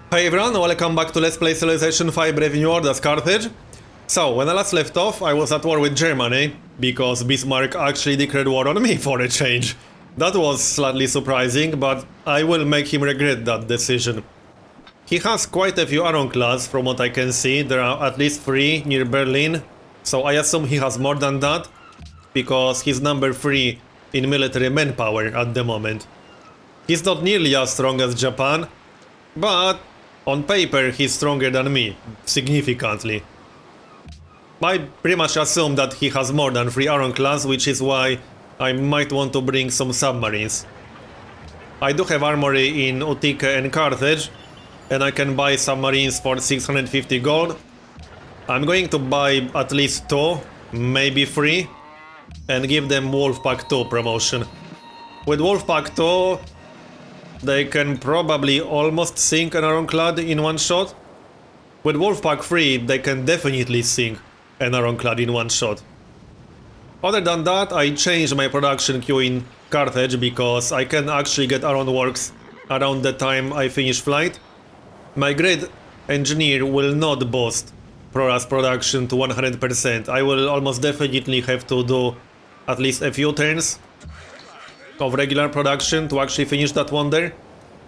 Hi everyone, welcome back to Let's Play Civilization 5 Brave New World as Carthage. So, when I last left off, I was at war with Germany, because Bismarck actually declared war on me for a change. That was slightly surprising, but I will make him regret that decision. He has quite a few ironclads from what I can see, there are at least 3 near Berlin, so I assume he has more than that, because he's number 3 in military manpower at the moment. He's not nearly as strong as Japan, but on paper he's stronger than me, significantly. I pretty much assume that he has more than 3 ironclads, which is why I might want to bring some submarines. I do have armory in Utica and Carthage, and I can buy submarines for 650 gold. I'm going to buy at least 2, maybe 3, and give them Wolfpack 2 promotion. With Wolfpack 2, they can probably almost sink an ironclad in one shot. With Wolfpack 3, they can definitely sink an ironclad in one shot. Other than that, I changed my production queue in Carthage because I can actually get ironworks around the time I finish flight. My great engineer will not boost ProRAS production to 100%. I will almost definitely have to do at least a few turns of regular production to actually finish that wonder,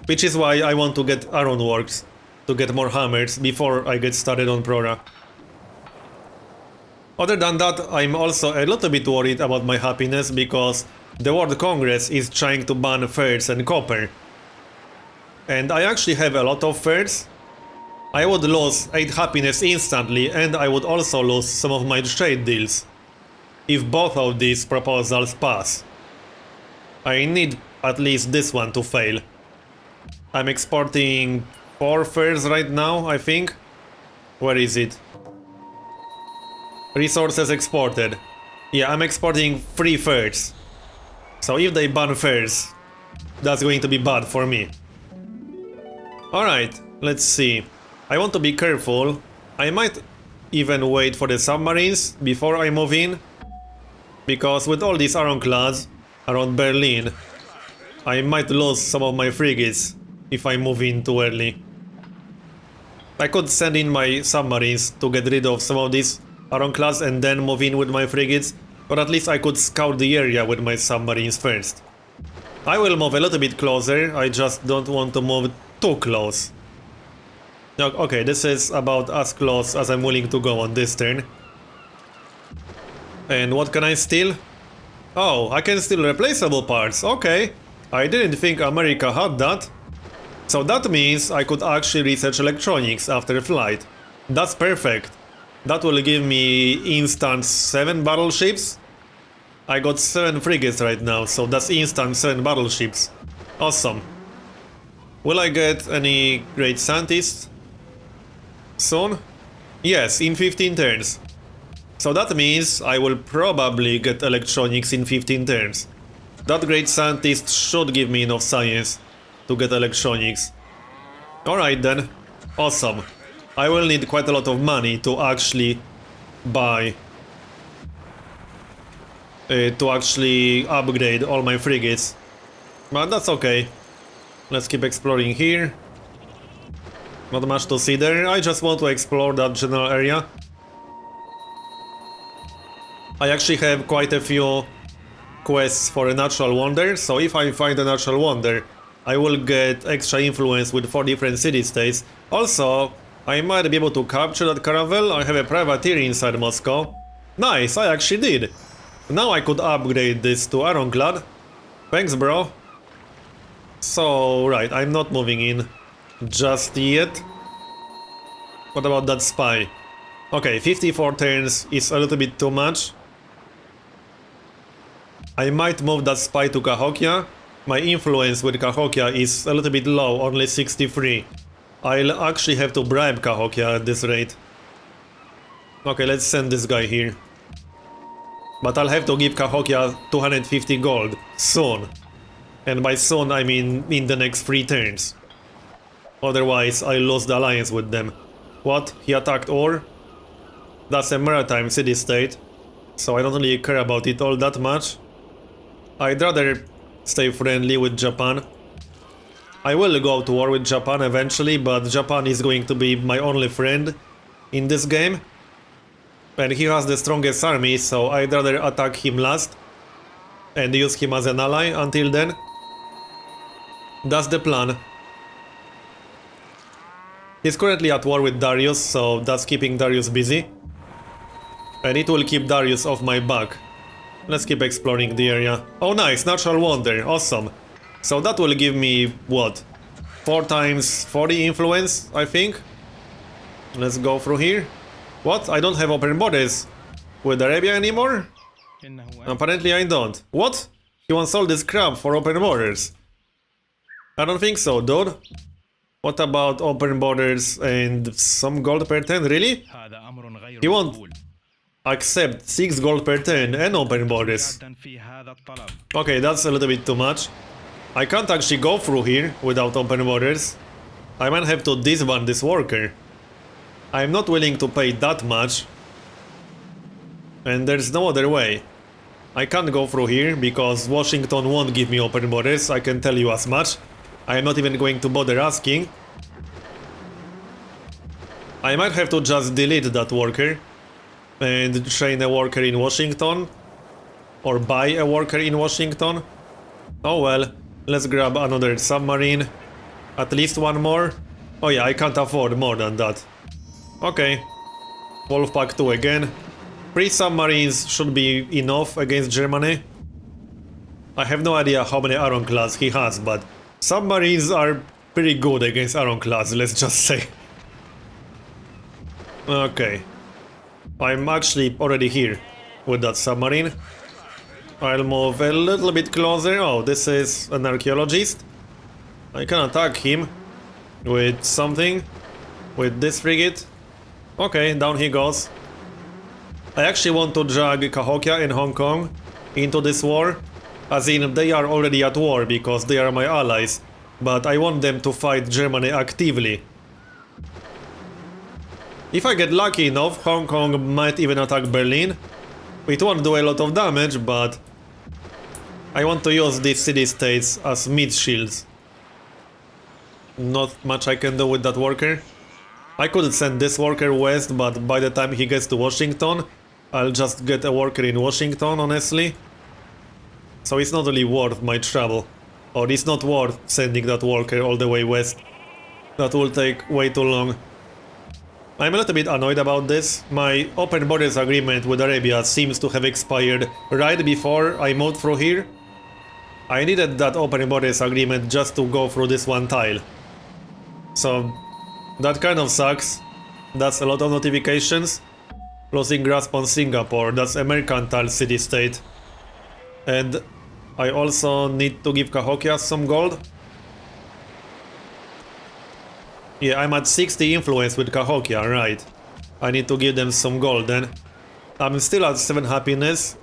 which is why I want to get ironworks, to get more hammers before I get started on ProRA. Other than that, I'm also a little bit worried about my happiness because the World Congress is trying to ban furs and copper. And I actually have a lot of furs. I would lose 8 happiness instantly, and I would also lose some of my trade deals if both of these proposals pass. I need at least this one to fail. I'm exporting 4 furs right now, I think. Where is it? Resources exported. Yeah, I'm exporting 3 furs. So if they ban furs, that's going to be bad for me. Alright, let's see. I want to be careful. I might even wait for the submarines before I move in, because with all these ironclads around Berlin, I might lose some of my frigates if I move in too early. I could send in my submarines to get rid of some of these ironclads and then move in with my frigates, or at least I could scout the area with my submarines first. I will move a little bit closer, I just don't want to move too close. Okay, this is about as close as I'm willing to go on this turn. And what can I steal? Oh, I can steal replaceable parts, okay. I didn't think America had that. So that means I could actually research electronics after flight. That's perfect. That will give me instant 7 battleships. I got 7 frigates right now, so that's instant 7 battleships. Awesome. Will I get any great scientists soon? Yes, in 15 turns. So that means I will probably get electronics in 15 turns. That great scientist should give me enough science to get electronics. Alright then, awesome. I will need quite a lot of money to actually buy, to actually upgrade all my frigates. But that's okay. Let's keep exploring here. Not much to see there, I just want to explore that general area. I actually have quite a few quests for a natural wonder, so if I find a natural wonder, I will get extra influence with 4 different city-states. Also, I might be able to capture that caravel. I have a privateer inside Moscow. Nice, I actually did. Now I could upgrade this to ironclad. Thanks, bro. So, right, I'm not moving in just yet. What about that spy? Okay, 54 turns is a little bit too much. I might move that spy to Cahokia. My influence with Cahokia is a little bit low, only 63. I'll actually have to bribe Cahokia at this rate. Okay, let's send this guy here. But I'll have to give Cahokia 250 gold soon. And by soon I mean in the next 3 turns. Otherwise I lose the alliance with them. What? He attacked Ur? That's a maritime city-state, so I don't really care about it all that much. I'd rather stay friendly with Japan. I will go to war with Japan eventually, but Japan is going to be my only friend in this game. And he has the strongest army, so I'd rather attack him last and use him as an ally until then. That's the plan. He's currently at war with Darius, so that's keeping Darius busy. And it will keep Darius off my back. Let's keep exploring the area. Oh nice, natural wonder, awesome. So that will give me, what? 4 times 40 influence, I think? Let's go through here. What? I don't have open borders with Arabia anymore? Apparently I don't. What? He wants all this crap for open borders. I don't think so, dude. What about open borders and some gold per turn, really? He won't accept 6 gold per turn and open borders. Okay, that's a little bit too much. I can't actually go through here without open borders. I might have to disband this worker. I'm not willing to pay that much. And there's no other way. I can't go through here because Washington won't give me open borders, I can tell you as much. I'm not even going to bother asking. I might have to just delete that worker and train a worker in Washington. Or buy a worker in Washington. Oh well, let's grab another submarine. At least one more. Oh yeah, I can't afford more than that. Okay. Wolfpack 2 again. 3 submarines should be enough against Germany. I have no idea how many ironclads he has, but submarines are pretty good against ironclads, let's just say. Okay. I'm actually already here with that submarine. I'll move a little bit closer. Oh, this is an archaeologist. I can attack him with something. With this frigate. Okay, down he goes. I actually want to drag Cahokia and Hong Kong into this war. As in, they are already at war because they are my allies. But I want them to fight Germany actively. If I get lucky enough, Hong Kong might even attack Berlin. It won't do a lot of damage, but I want to use these city-states as mid-shields. Not much I can do with that worker. I could send this worker west, but by the time he gets to Washington, I'll just get a worker in Washington, honestly. So it's not really worth my trouble. Or it's not worth sending that worker all the way west. That will take way too long. I'm a little bit annoyed about this. My open borders agreement with Arabia seems to have expired right before I moved through here. I needed that open borders agreement just to go through this one tile. So that kind of sucks. That's a lot of notifications. Losing grasp on Singapore, that's a mercantile city-state. And I also need to give Cahokia some gold. Yeah, I'm at 60 influence with Cahokia, right. I need to give them some gold then. I'm still at 7 happiness.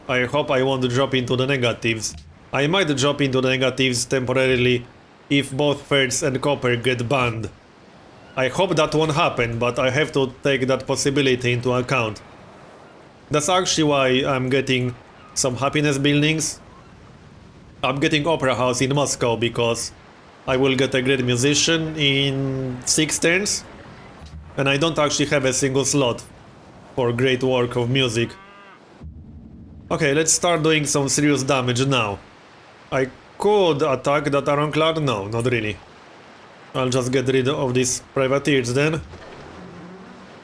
I hope I won't drop into the negatives. I might drop into the negatives temporarily if both ferts and copper get banned. I hope that won't happen, but I have to take that possibility into account. That's actually why I'm getting some happiness buildings. I'm getting Opera House in Moscow because I will get a great musician in 6 turns. And I don't actually have a single slot for great work of music. Okay, let's start doing some serious damage now. I could attack that ironclad? No, not really. I'll just get rid of these privateers then.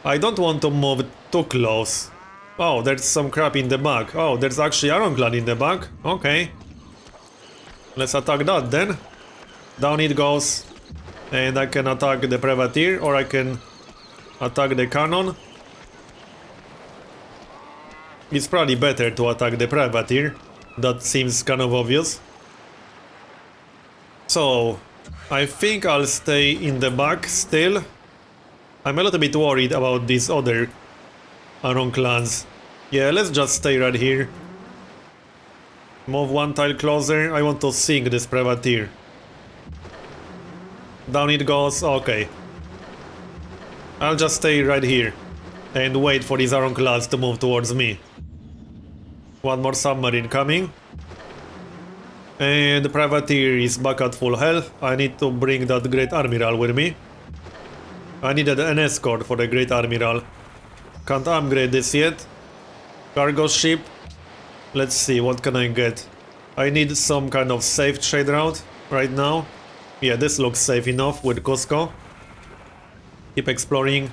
I don't want to move too close. Oh, there's some crap in the back. Oh, there's actually ironclad in the back. Okay. Let's attack that then. Down it goes. And I can attack the privateer or I can attack the cannon. It's probably better to attack the privateer. That seems kind of obvious. So, I think I'll stay in the back still. I'm a little bit worried about these other ironclads. Yeah, let's just stay right here. Move one tile closer. I want to sink this privateer. Down it goes. Okay. I'll just stay right here and wait for these ironclads to move towards me. One more submarine coming. And the privateer is back at full health. I need to bring that Great Admiral with me. I needed an escort for the Great Admiral. Can't upgrade this yet. Cargo ship. Let's see, what can I get? I need some kind of safe trade route right now. Yeah, this looks safe enough with Cusco. Keep exploring.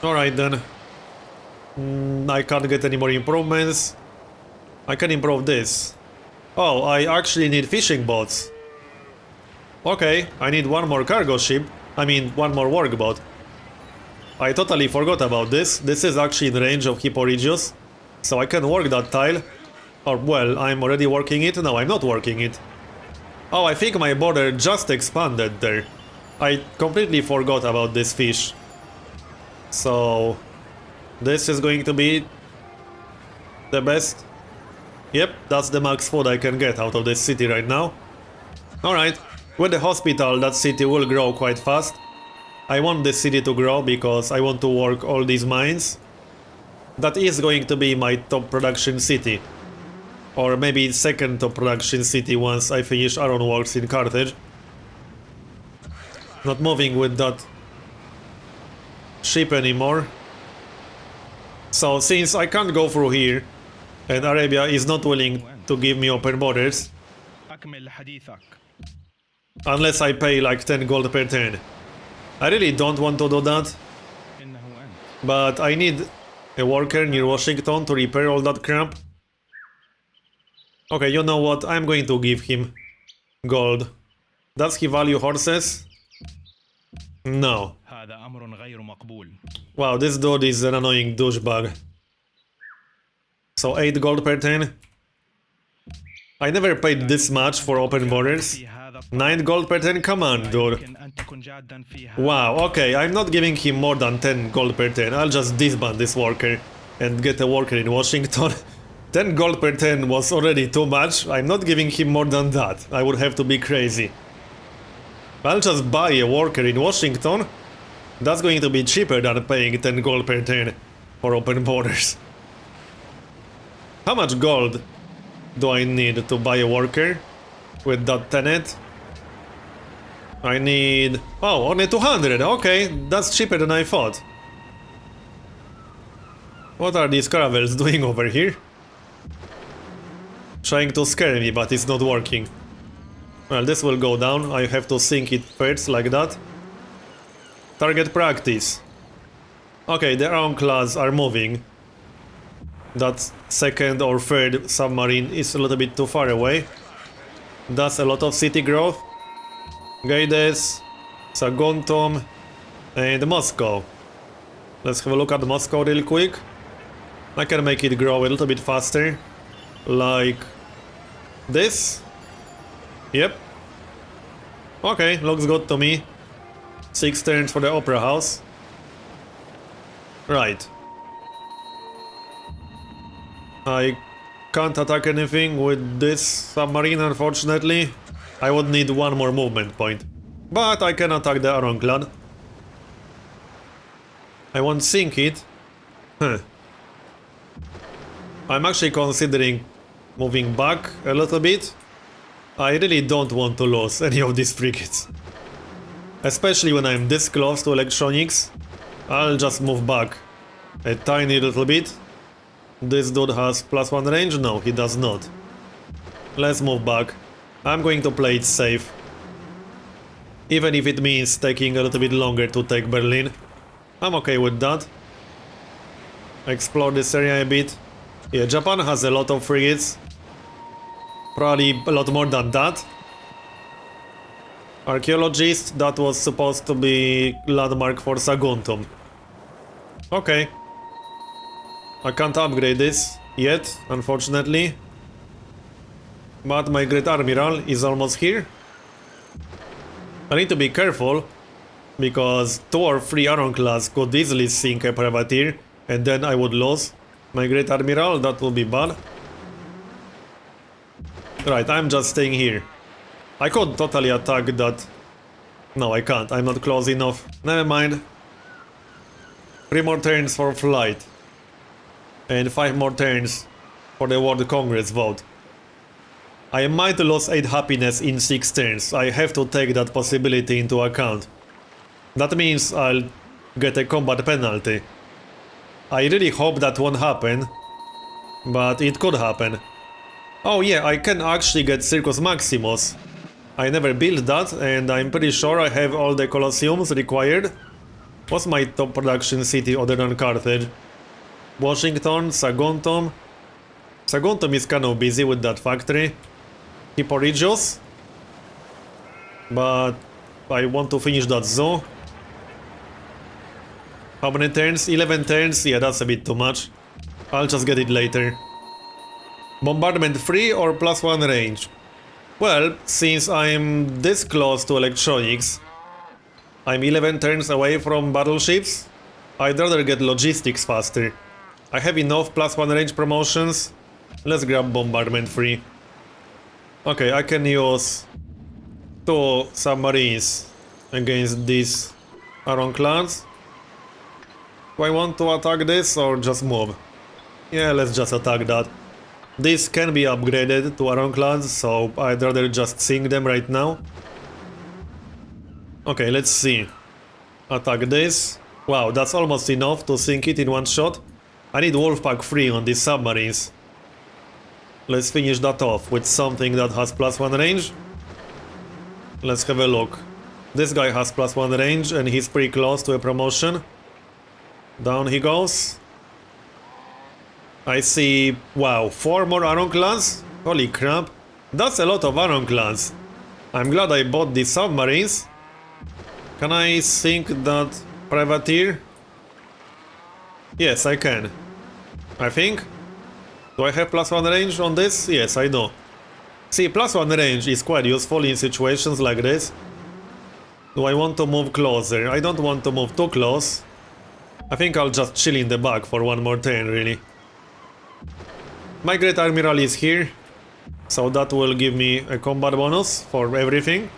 Alright then. I can't get any more improvements. I can improve this. Oh, I actually need fishing boats. Okay, I need one more cargo ship. I mean, one more workboat. I totally forgot about this. This is actually in range of Hipporegius. So I can work that tile. Or, well, I'm already working it. No, I'm not working it. Oh, I think my border just expanded there. I completely forgot about this fish. So... this is going to be... the best. Yep, that's the max food I can get out of this city right now. Alright, with the hospital, that city will grow quite fast. I want this city to grow because I want to work all these mines. That is going to be my top production city. Or maybe second top production city once I finish iron works in Carthage. Not moving with that ship anymore. So since I can't go through here, and Arabia is not willing to give me open borders, unless I pay like 10 gold per turn. I really don't want to do that, but I need a worker near Washington to repair all that crap. Okay, you know what, I'm going to give him gold. Does he value horses? No. Wow, this dude is an annoying douchebag. So 8 gold per turn. I never paid this much for open borders. 9 gold per turn, come on, dude. Wow, okay, I'm not giving him more than 10 gold per turn. I'll just disband this worker and get a worker in Washington. 10 gold per turn was already too much. I'm not giving him more than that. I would have to be crazy. I'll just buy a worker in Washington. That's going to be cheaper than paying 10 gold per turn for open borders. How much gold do I need to buy a worker with that tenet? I need... oh, only 200, okay, that's cheaper than I thought. What are these caravels doing over here? Trying to scare me, but it's not working. Well, this will go down, I have to sink it first, like that. Target practice. Okay, the ironclads are moving. That second or third submarine is a little bit too far away. That's a lot of city growth. Gaides, Saguntum, and Moscow. Let's have a look at Moscow real quick. I can make it grow a little bit faster. Like... this? Yep. Okay, looks good to me. 6 turns for the Opera House. Right. I can't attack anything with this submarine, unfortunately. I would need one more movement point. But I can attack the ironclad. I won't sink it. Huh. I'm actually considering moving back a little bit. I really don't want to lose any of these frigates. Especially when I'm this close to electronics. I'll just move back a tiny little bit. This dude has +1 range? No, he does not. Let's move back. I'm going to play it safe. Even if it means taking a little bit longer to take Berlin. I'm okay with that. Explore this area a bit. Yeah, Japan has a lot of frigates. Probably a lot more than that. Archaeologist, that was supposed to be landmark for Saguntum. Okay. I can't upgrade this yet, unfortunately. But my Great Admiral is almost here. I need to be careful, because 2 or 3 ironclads could easily sink a privateer, and then I would lose my Great Admiral. That would be bad. Right, I'm just staying here. I could totally attack that. No, I can't. I'm not close enough. Never mind. 3 more turns for flight. And 5 more turns for the World Congress vote. I might lose 8 happiness in 6 turns. I have to take that possibility into account. That means I'll get a combat penalty. I really hope that won't happen, but it could happen. Oh yeah, I can actually get Circus Maximus. I never built that, and I'm pretty sure I have all the Colosseums required. What's my top production city other than Carthage? Washington, Saguntum. Saguntum is kind of busy with that factory. Hipporegius. But I want to finish that zoo. How many turns? 11 turns? Yeah, that's a bit too much. I'll just get it later. Bombardment free or +1 range? Well, since I'm this close to electronics, I'm 11 turns away from battleships, I'd rather get logistics faster. I have enough +1 range promotions. Let's grab bombardment free. Okay, I can use 2 submarines against these ironclads. Do I want to attack this or just move? Yeah, let's just attack that. This can be upgraded to ironclads, so I'd rather just sink them right now. Okay, let's see. Attack this. Wow, that's almost enough to sink it in one shot. I need Wolfpack 3 on these submarines. Let's finish that off with something that has +1 range. Let's have a look. This guy has +1 range and he's pretty close to a promotion. Down he goes. I see, wow, 4 more ironclads? Holy crap. That's a lot of ironclads. I'm glad I bought these submarines. Can I sink that privateer? Yes, I can. I think. Do I have +1 range on this? Yes, I do. See, +1 range is quite useful in situations like this. Do I want to move closer? I don't want to move too close. I think I'll just chill in the back for one more turn, really. My Great Admiral is here, so that will give me a combat bonus for everything.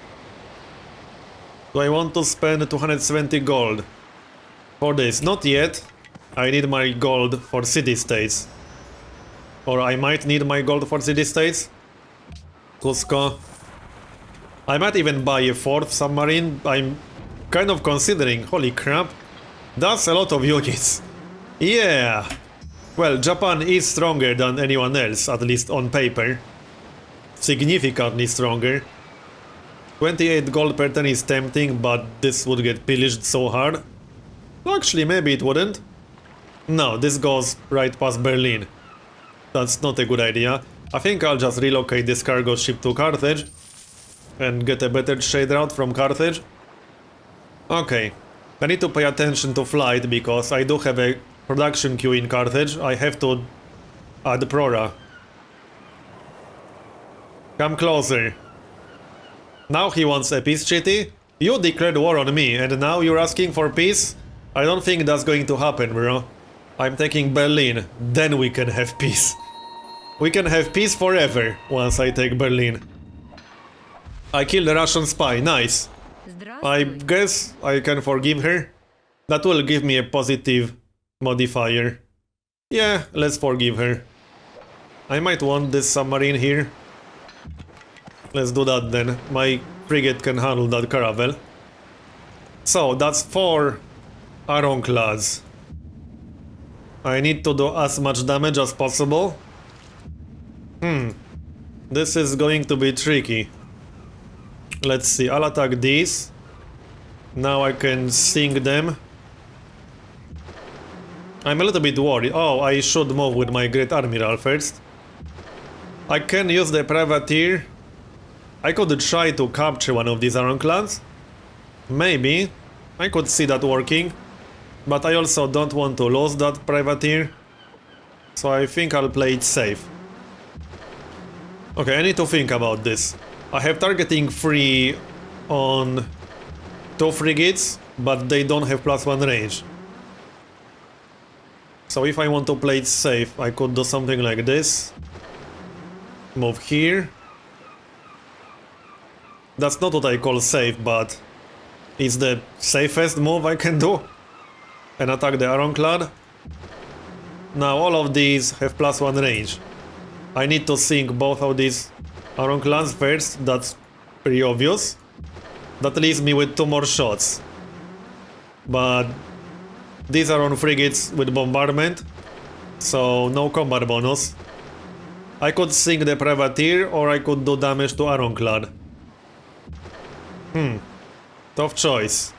Do I want to spend 270 gold for this? Not yet. I need my gold for city-states. Or I might need my gold for city-states. Cusco. I might even buy a 4th submarine. I'm kind of considering. Holy crap. That's a lot of units. Yeah. Well, Japan is stronger than anyone else, at least on paper. Significantly stronger. 28 gold per turn is tempting, but this would get pillaged so hard. Actually, maybe it wouldn't. No, this goes right past Berlin. That's not a good idea. I think I'll just relocate this cargo ship to Carthage and get a better trade route from Carthage. Okay. I need to pay attention to flight because I do have a production queue in Carthage. I have to add Prora. Come closer. Now he wants a peace treaty? You declared war on me and now you're asking for peace? I don't think that's going to happen, bro. I'm taking Berlin, then we can have peace. We can have peace forever once I take Berlin. I killed a Russian spy, nice. I guess I can forgive her. That will give me a positive modifier. Yeah, let's forgive her. I might want this submarine here. Let's do that then. My frigate can handle that caravel. So, that's 4 ironclads. I need to do as much damage as possible. This is going to be tricky. Let's see, I'll attack these. Now I can sink them. I'm a little bit worried. Oh, I should move with my Great Admiral first. I can use the privateer. I could try to capture one of these ironclads. Maybe. I could see that working. But I also don't want to lose that privateer. So I think I'll play it safe. Okay, I need to think about this. I have targeting free on 2 frigates, but they don't have +1 range. So if I want to play it safe, I could do something like this. Move here. That's not what I call safe, but it's the safest move I can do. And attack the ironclad. Now all of these have +1 range. I need to sink both of these Ironclads first, that's pretty obvious. That leaves me with 2 more shots. But these are on frigates with bombardment, so no combat bonus. I could sink the privateer or I could do damage to Ironclad. Tough choice.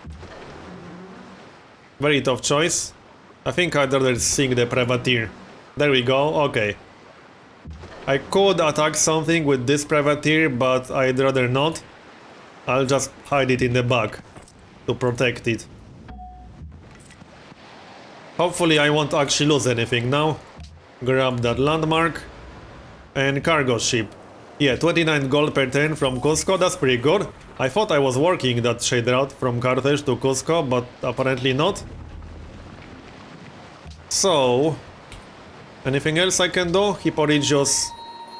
Very tough choice. I think I'd rather sink the privateer. There we go, okay. I could attack something with this privateer, but I'd rather not. I'll just hide it in the back to protect it. Hopefully I won't actually lose anything now. Grab that landmark. And cargo ship. Yeah, 29 gold per turn from Cusco, that's pretty good. I thought I was working that trade route from Carthage to Cusco, but apparently not. So... anything else I can do? Hipporygios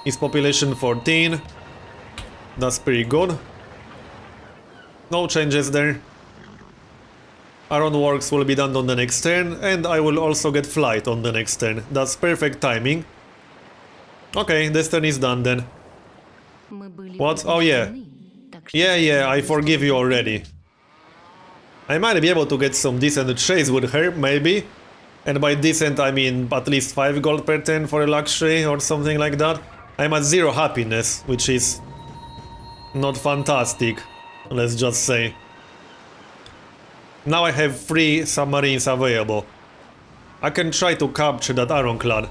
is population 14. That's pretty good. No changes there. Ironworks will be done on the next turn, and I will also get flight on the next turn. That's perfect timing. Okay, this turn is done then. What? Oh yeah. Yeah, I forgive you already. I might be able to get some decent chase with her, maybe. And by decent I mean at least 5 gold per turn for a luxury or something like that. I'm at 0 happiness, which is not fantastic, let's just say. Now I have 3 submarines available. I can try to capture that Ironclad.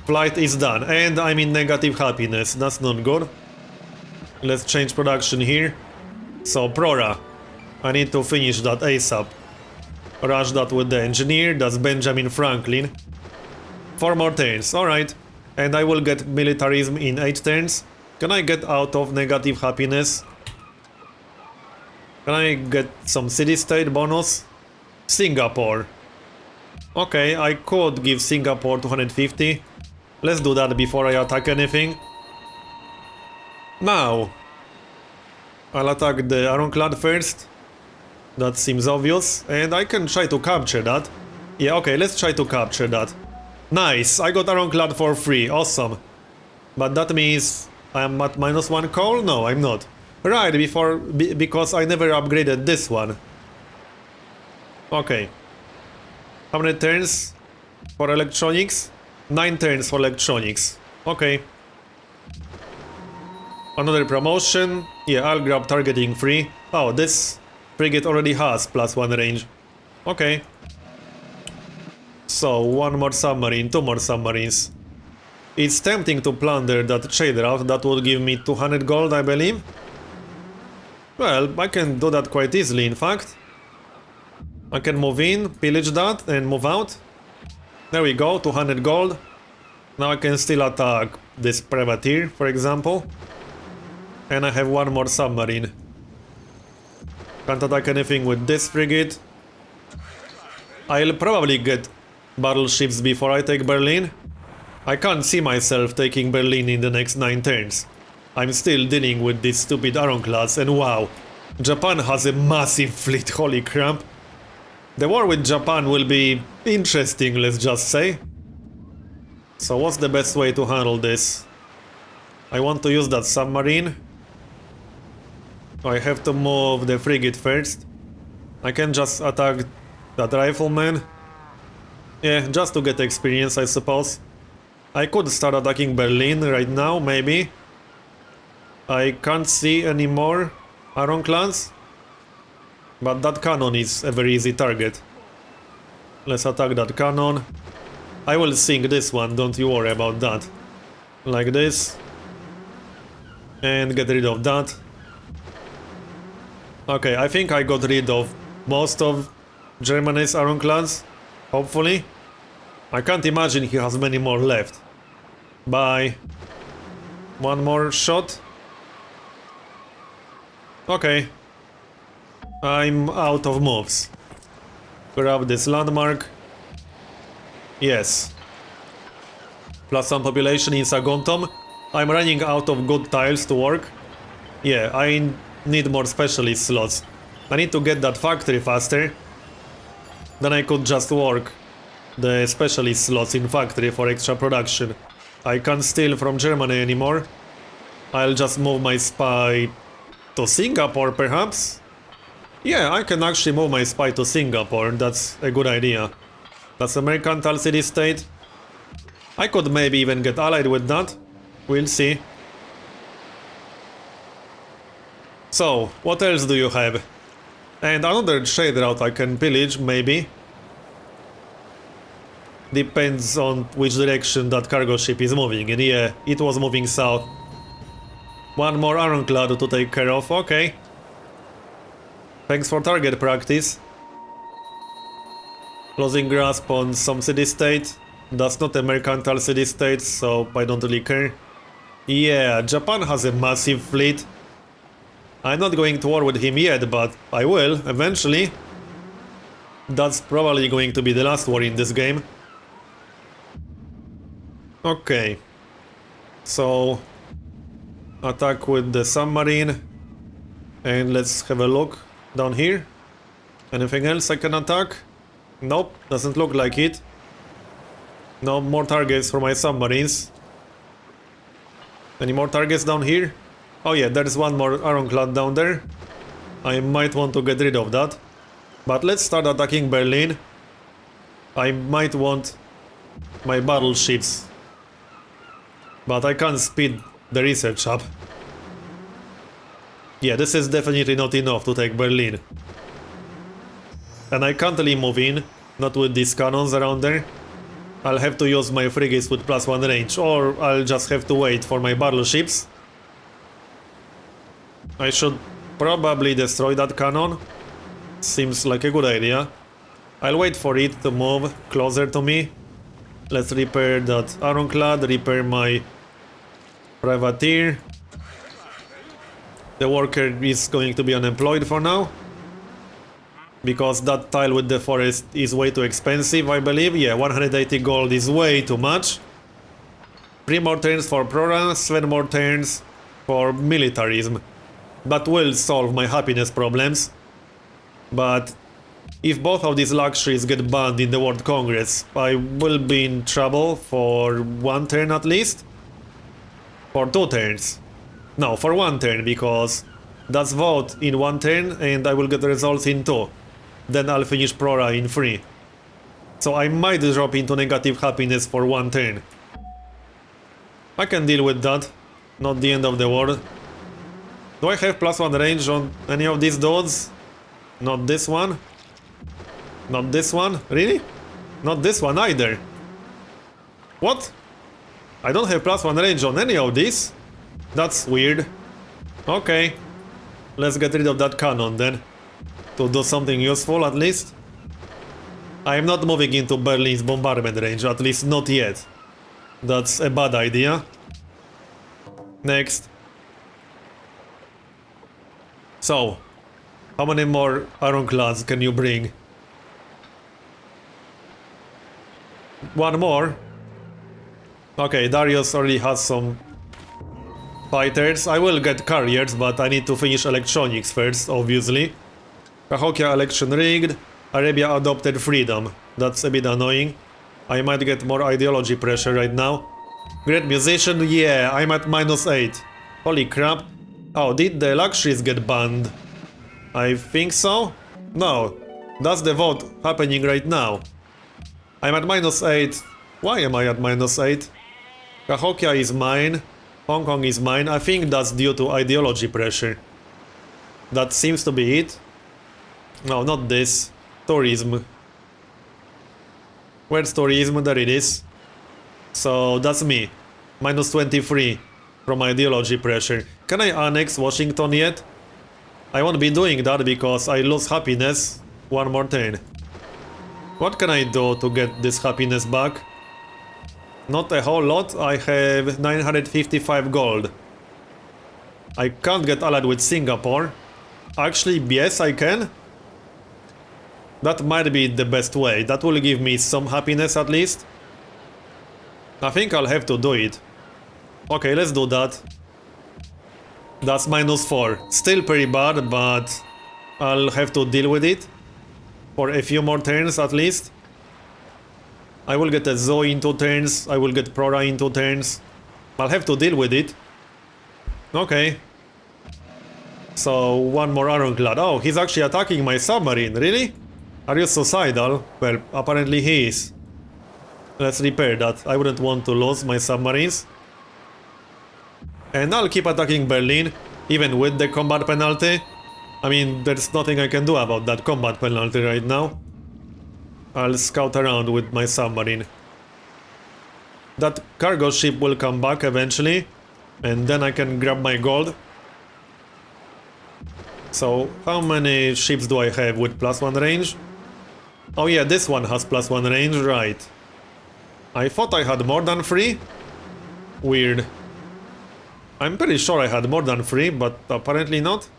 Flight is done, and I'm in negative happiness, that's not good. Let's change production here. So, Prora, I need to finish that ASAP. Rush that with the engineer, that's Benjamin Franklin. 4 more turns, alright. And I will get militarism in 8 turns. Can I get out of negative happiness? Can I get some city-state bonus? Singapore. Okay, I could give Singapore 250. Let's do that before I attack anything. Now, I'll attack the Ironclad first. That seems obvious, and I can try to capture that. Yeah, okay, let's try to capture that. Nice, I got Ironclad for free, awesome. But that means I'm at -1 coal? No, I'm not. Right, because I never upgraded this one. Okay. How many turns for electronics? 9 turns for electronics. Okay. Another promotion. Yeah, I'll grab targeting free. Oh, this frigate already has +1 range. Okay. So, 1 more submarine, 2 more submarines. It's tempting to plunder that trade route. That would give me 200 gold, I believe. Well, I can do that quite easily, in fact. I can move in, pillage that, and move out. There we go, 200 gold. Now I can still attack this privateer, for example. And I have 1 more submarine. Can't attack anything with this frigate. I'll probably get battleships before I take Berlin. I can't see myself taking Berlin in the next 9 turns. I'm still dealing with these stupid Ironclads, and wow, Japan has a massive fleet, holy crap. The war with Japan will be interesting, let's just say. So what's the best way to handle this? I want to use that submarine. I have to move the frigate first. I can just attack that rifleman. Yeah, just to get experience, I suppose. I could start attacking Berlin right now, maybe. I can't see any more Ironclads. But that cannon is a very easy target. Let's attack that cannon. I will sink this one, don't you worry about that. Like this. And get rid of that. Okay, I think I got rid of most of Germany's Ironclads. Hopefully. I can't imagine he has many more left. Bye. 1 more shot. Okay. I'm out of moves. Grab this landmark. Yes. Plus some population in Saguntum. I'm running out of good tiles to work. Yeah, I need more specialist slots. I need to get that factory faster. Then I could just work the specialist slots in factory for extra production. I can't steal from Germany anymore. I'll just move my spy to Singapore, perhaps? Yeah, I can actually move my spy to Singapore, that's a good idea. That's a mercantile city-state. I could maybe even get allied with that. We'll see. So, what else do you have? And another trade route I can pillage, maybe. Depends on which direction that cargo ship is moving. And yeah, it was moving south. One more ironclad to take care of, okay. Thanks for target practice. Losing grasp on some city-state. That's not a mercantile city-state, so I don't really care. Yeah, Japan has a massive fleet. I'm not going to war with him yet, but I will, eventually. That's probably going to be the last war in this game. Okay. So... attack with the submarine. And let's have a look down here. Anything else I can attack? Nope, doesn't look like it. No more targets for my submarines. Any more targets down here? Oh yeah, there's one more ironclad down there. I might want to get rid of that. But let's start attacking Berlin. I might want my battleships. But I can't speed the research up. Yeah, this is definitely not enough to take Berlin. And I can't really move in, not with these cannons around there. I'll have to use my frigates with +1 range, or I'll just have to wait for my battleships. I should probably destroy that cannon. Seems like a good idea. I'll wait for it to move closer to me. Let's repair that ironclad, repair my privateer. The worker is going to be unemployed for now. Because that tile with the forest is way too expensive, I believe. Yeah, 180 gold is way too much. 3 more turns for Prora, 7 more turns for militarism. That will solve my happiness problems. But if both of these luxuries get banned in the World Congress, I will be in trouble for 1 turn at least. For 2 turns. No, for 1 turn, because that's vote in 1 turn and I will get the results in 2. Then I'll finish Prora in 3. So I might drop into negative happiness for 1 turn. I can deal with that. Not the end of the world. Do I have +1 range on any of these dudes? Not this one. Not this one? Really? Not this one either. What? I don't have +1 range on any of these? That's weird. Okay. Let's get rid of that cannon then. To do something useful at least. I am not moving into Berlin's bombardment range, at least not yet. That's a bad idea. Next. So, how many more ironclads can you bring? 1 more? Okay, Darius already has some fighters. I will get carriers, but I need to finish electronics first, obviously. Cahokia election rigged. Arabia adopted freedom. That's a bit annoying. I might get more ideology pressure right now. Great musician, yeah, I'm at -8. Holy crap. Oh, did the luxuries get banned? I think so? No. That's the vote happening right now. I'm at -8. Why am I at -8? Cahokia is mine. Hong Kong is mine. I think that's due to ideology pressure. That seems to be it. No, not this. Tourism. Where's tourism? There it is. So that's me. -23 from ideology pressure. Can I annex Washington yet? I won't be doing that because I lose happiness 1 more turn. What can I do to get this happiness back? Not a whole lot. I have 955 gold. I can't get allied with Singapore. Actually, yes, I can. That might be the best way. That will give me some happiness at least. I think I'll have to do it. Okay, let's do that. That's -4. Still pretty bad, but I'll have to deal with it. For a few more turns at least. I will get a Zoe in 2 turns. I will get Prora in 2 turns. I'll have to deal with it. Okay. So, one more ironclad. Oh, he's actually attacking my submarine, really? Are you suicidal? Well, apparently he is. Let's repair that. I wouldn't want to lose my submarines. And I'll keep attacking Berlin, even with the combat penalty. I mean, there's nothing I can do about that combat penalty right now. I'll scout around with my submarine. That cargo ship will come back eventually, and then I can grab my gold. So, how many ships do I have with +1 range? Oh yeah, this one has +1 range, right. I thought I had more than 3? Weird. I'm pretty sure I had more than 3, but apparently not.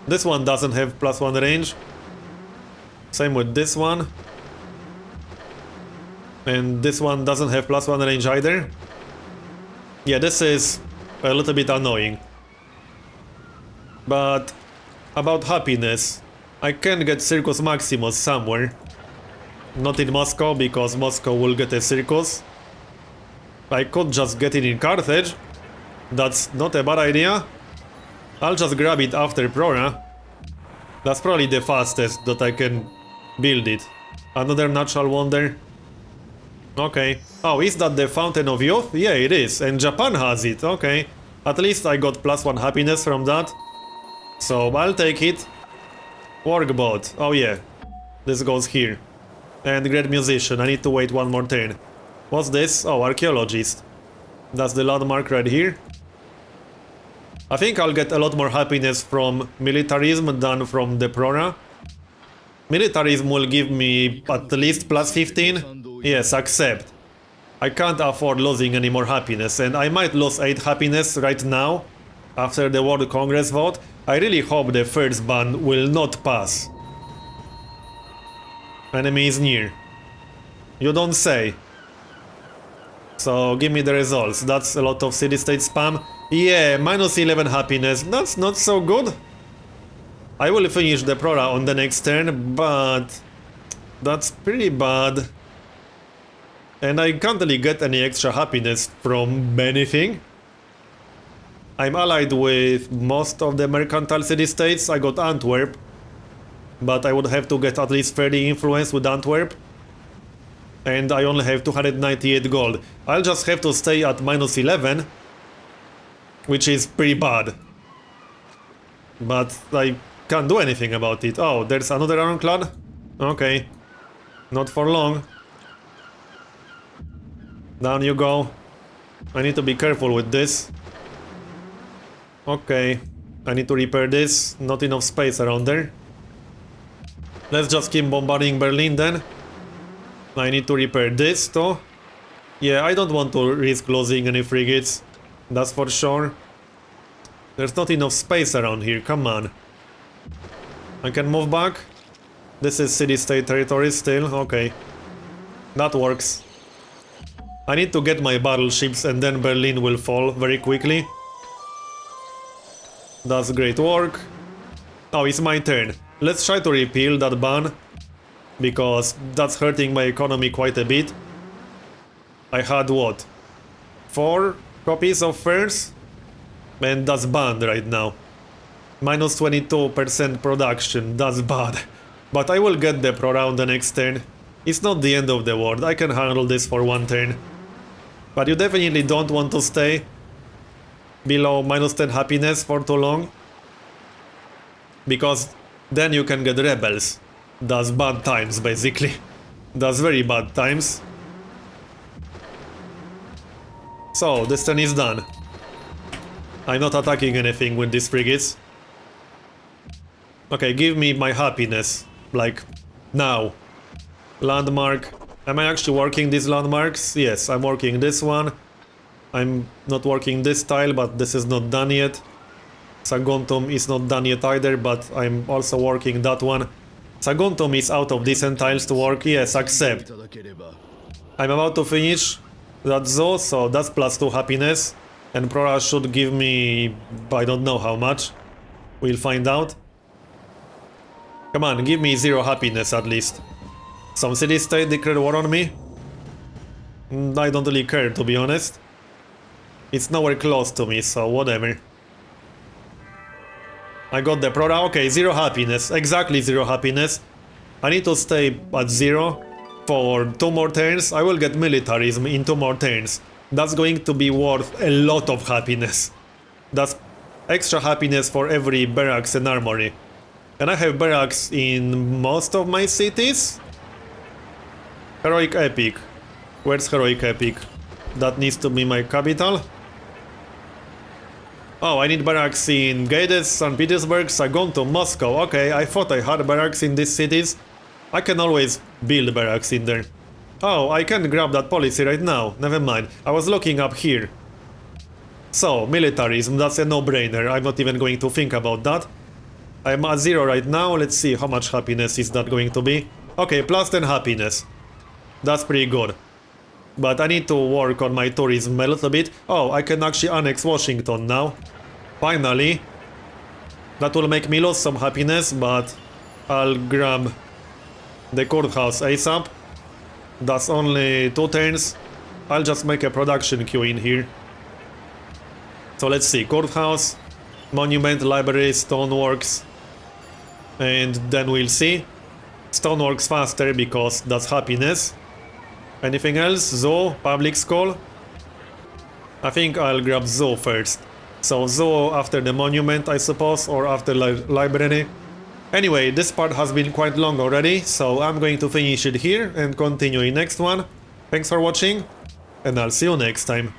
This one doesn't have +1 range. Same with this one. And this one doesn't have +1 range either. Yeah, this is a little bit annoying. But about happiness, I can get Circus Maximus somewhere. Not in Moscow, because Moscow will get a circus. I could just get it in Carthage. That's not a bad idea. I'll just grab it after Prora. That's probably the fastest that I can build it. Another natural wonder. Okay. Oh, is that the Fountain of Youth? Yeah, it is. And Japan has it. Okay. At least I got +1 happiness from that. So I'll take it. Workbot. Oh yeah. This goes here. And Great Musician. I need to wait one more turn. What's this? Oh, Archaeologist. That's the landmark right here. I think I'll get a lot more happiness from militarism than from the Prora. Militarism will give me at least +15. Yes, accept. I can't afford losing any more happiness, and I might lose 8 happiness right now, after the World Congress vote. I really hope the first ban will not pass. Enemy is near. You don't say. So, give me the results. That's a lot of city-state spam. Yeah, -11 happiness. That's not so good. I will finish the Prora on the next turn, but that's pretty bad. And I can't really get any extra happiness from anything. I'm allied with most of the mercantile city-states. I got Antwerp, but I would have to get at least 30 influence with Antwerp. And I only have 298 gold. I'll just have to stay at -11, which is pretty bad. But I can't do anything about it. Oh, there's another ironclad? Okay. Not for long. Down you go. I need to be careful with this. Okay. I need to repair this. Not enough space around there. Let's just keep bombarding Berlin then. I need to repair this too. Yeah, I don't want to risk losing any frigates. That's for sure. There's not enough space around here, come on. I can move back. This is city-state territory still, okay. That works. I need to get my battleships and then Berlin will fall very quickly. That's great work. Oh, it's my turn. Let's try to repeal that ban, because that's hurting my economy quite a bit. I had what? 4 copies of furs? And that's banned right now. -22% production, that's bad. But I will get the Prora on the next turn. It's not the end of the world, I can handle this for one turn. But you definitely don't want to stay below -10 happiness for too long. Because then you can get rebels. That's bad times, basically. That's very bad times. So, this turn is done. I'm not attacking anything with these frigates. Okay, give me my happiness. Like, now. Landmark. Am I actually working these landmarks? Yes, I'm working this one. I'm not working this tile, but this is not done yet. Saguntum is not done yet either, but I'm also working that one. Saguntum is out of decent tiles to work. Yes, accept. I'm about to finish that zoo, so that's +2 happiness. And Prora should give me... I don't know how much. We'll find out. Come on, give me 0 happiness at least. Some city-state declared war on me. I don't really care, to be honest. It's nowhere close to me, so whatever. I got the Prora. Okay, 0 happiness. Exactly 0 happiness. I need to stay at 0 for 2 more turns. I will get militarism in 2 more turns. That's going to be worth a lot of happiness. That's extra happiness for every barracks and armory. And I have barracks in most of my cities. Heroic Epic. Where's Heroic Epic? That needs to be my capital. Oh, I need barracks in Gades, St. Petersburg, Saigon to Moscow. Okay, I thought I had barracks in these cities. I can always build barracks in there. Oh, I can grab that policy right now. Never mind. I was looking up here. So, militarism, that's a no-brainer. I'm not even going to think about that. I'm at 0 right now. Let's see how much happiness is that going to be. Okay, plus 10 happiness. That's pretty good. But I need to work on my tourism a little bit. Oh, I can actually annex Washington now. Finally. That will make me lose some happiness, but I'll grab the courthouse ASAP. That's only 2 turns. I'll just make a production queue in here. So let's see. Courthouse, monument, library, stoneworks. And then we'll see. Stoneworks faster because that's happiness. Anything else? Zoo? Public school? I think I'll grab zoo first. So zoo after the monument, I suppose, or after library. Anyway, this part has been quite long already, so I'm going to finish it here and continue in next one. Thanks for watching, and I'll see you next time.